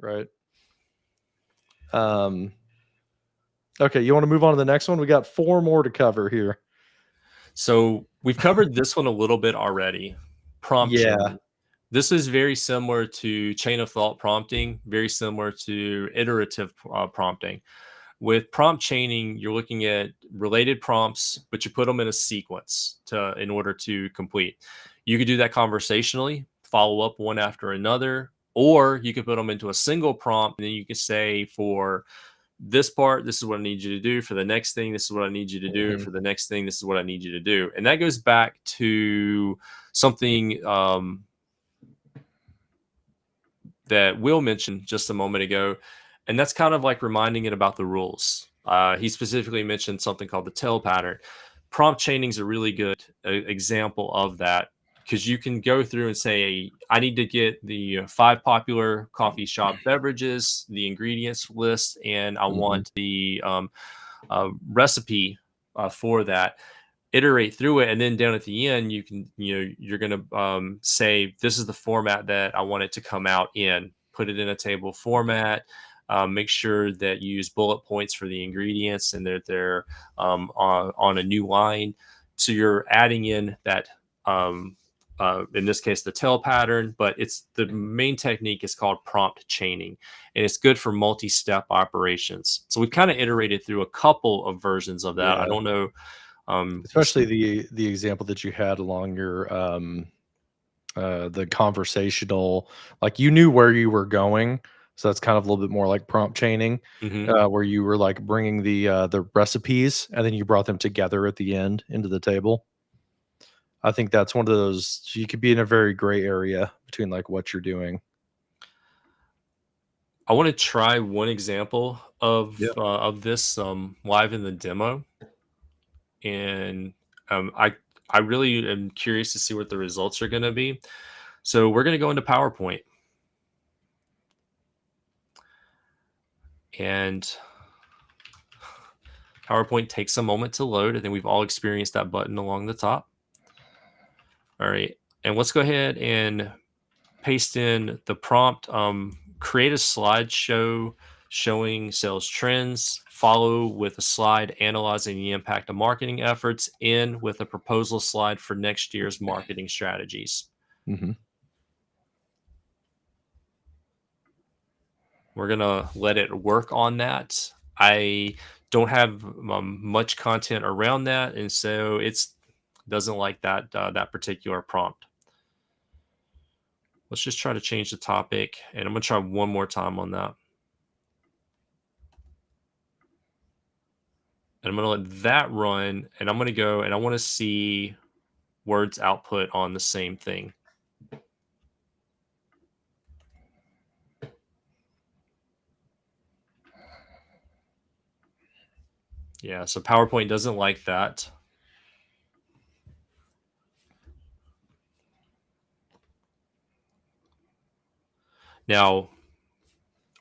Right. Um, okay, you want to move on to the next one? We got 4 more to cover here. So we've covered this one a little bit already. Prompt Yeah. chaining. This is very similar to chain of thought prompting, very similar to iterative prompting. With prompt chaining, you're looking at related prompts, but you put them in a sequence in order to complete. You could do that conversationally, follow up one after another, or you could put them into a single prompt, and then you could say for this part, this is what I need you to do. For the next thing, this is what I need you to do. Mhm. For the next thing, this is what I need you to do. And that goes back to something that Will mentioned just a moment ago. And that's kind of like reminding it about the rules. He specifically mentioned something called the tail pattern. Prompt chaining is a really good example of that, because you can go through and say, I need to get the 5 popular coffee shop beverages, the ingredients list, and I Mhm. want the recipe for that. Iterate through it, and then down at the end, you're going to say, this is the format that I want it to come out in. Put it in a table format. Make sure that you use bullet points for the ingredients and that they're on a new line. So you're adding in that, in this case, the tail pattern, but it's the main technique is called prompt chaining, and it's good for multi-step operations. So we've kind of iterated through a couple of versions of that. I Yeah. don't know. Especially the example that you had along your the conversational, like you knew where you were going, so that's kind of a little bit more like prompt chaining, Mhm. where you were like bringing the recipes and then you brought them together at the end into the table. I think that's one of those, you could be in a very gray area between like what you're doing. I want to try one example Yeah. of this live in the demo, and I really am curious to see what the results are going to be. So we're going to go into PowerPoint, and PowerPoint takes a moment to load. I think we've all experienced that button along the top. All right, and let's go ahead and paste in the prompt. Create a slideshow showing sales trends, follow with a slide analyzing the impact of marketing efforts, end with a proposal slide for next year's marketing strategies. Hmm. We're going to let it work on that. I don't have much content around that, and so it's doesn't like that particular prompt. Let's just try to change the topic, and I'm going to try one more time on that. And I'm going to let that run, and I'm going to go and I want to see words output on the same thing. Yeah, so PowerPoint doesn't like that. Now,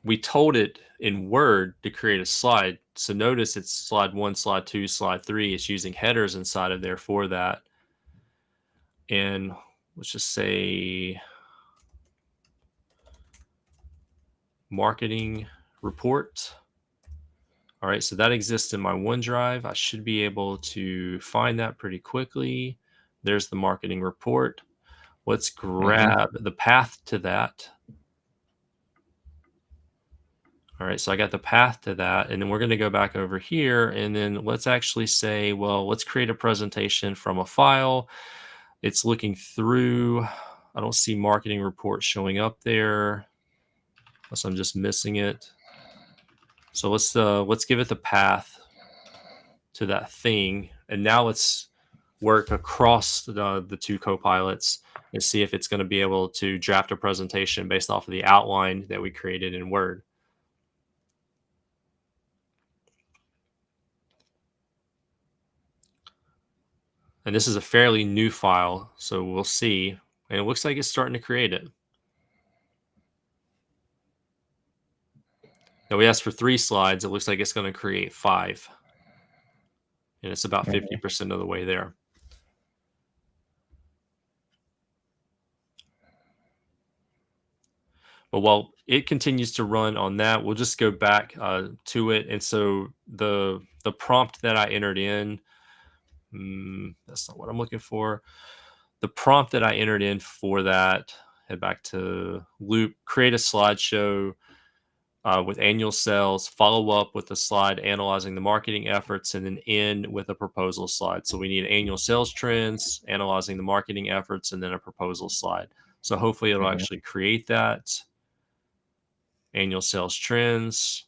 we told it in Word to create a slide. So notice it's slide 1, slide 2, slide 3. It's using headers inside of there for that. And let's just say marketing report. All right, so that exists in my OneDrive. I should be able to find that pretty quickly. There's the marketing report. Let's Hmm. grab the path to that. All right, so I got the path to that, and then we're going to go back over here, and then let's actually say, well, let's create a presentation from a file. It's looking through. I don't see marketing report showing up there, unless I'm just missing it. So let's give it the path to that thing, and now let's work across the 2 copilots and see if it's going to be able to draft a presentation based off of the outline that we created in Word. And this is a fairly new file, so we'll see. And it looks like it's starting to create it. Now we asked for 3 slides. It looks like it's going to create 5. And it's about 50% of the way there. But while it continues to run on that, we'll just go back to it. And so the prompt that I entered in, that's not what I'm looking for. The prompt that I entered in for that, head back to loop, create a slideshow with annual sales, follow up with a slide analyzing the marketing efforts, and then end with a proposal slide. So we need annual sales trends, analyzing the marketing efforts, and then a proposal slide. So hopefully it'll Mhm. actually create that annual sales trends,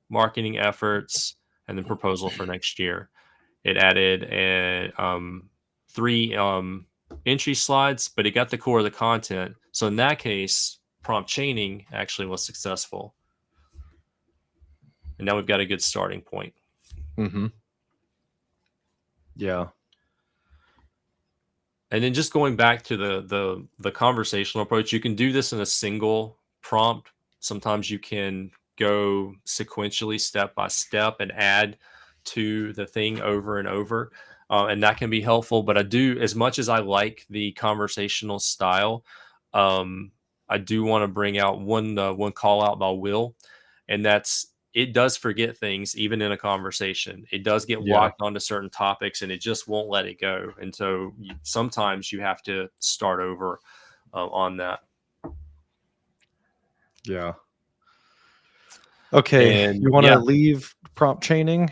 marketing efforts, and then proposal for next year. It added three entry slides, but it got the core of the content. So in that case, prompt chaining actually was successful. And now we've got a good starting point. Mhm. Yeah. And then just going back to the conversational approach, you can do this in a single prompt. Sometimes you can go sequentially, step by step, and add to the thing over and over, and that can be helpful. But I do, as much as I like the conversational style, um, I do want to bring out one call out by Will, and that's it does forget things even in a conversation. It does get Yeah. locked onto certain topics and it just won't let it go. And so sometimes you have to start over on that. Yeah. Okay. And You want to yeah, leave prompt chaining?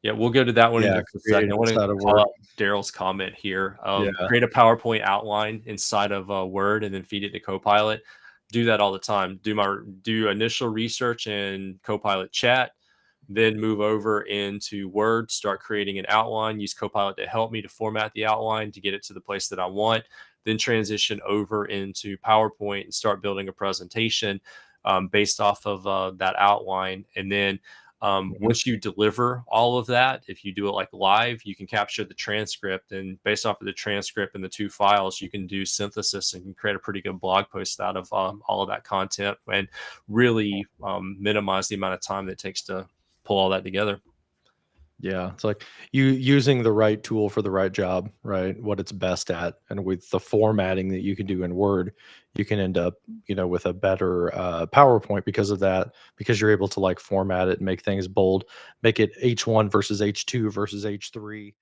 yeah, we'll go to that one in Yeah. just a second. Creating I want to inside of call Word. out Daryl's comment here. Yeah. Create a PowerPoint outline inside of Word and then feed it to Copilot. Do that all the time. Do initial research in Copilot chat, then move over into Word, start creating an outline, use Copilot to help me to format the outline to get it to the place that I want, then transition over into PowerPoint and start building a presentation based off of that outline. And then Mhm. once you deliver all of that, if you do it like live, you can capture the transcript. And based off of the transcript and the two files, you can do synthesis and can create a pretty good blog post out of all of that content and really minimize the amount of time that it takes to pull all that together. Yeah, it's like you using the right tool for the right job, right? What it's best at, and with the formatting that you can do in Word, you can end up, with a better PowerPoint because of that. Because you're able to like format it, and make things bold, make it H1 versus H2 versus H3.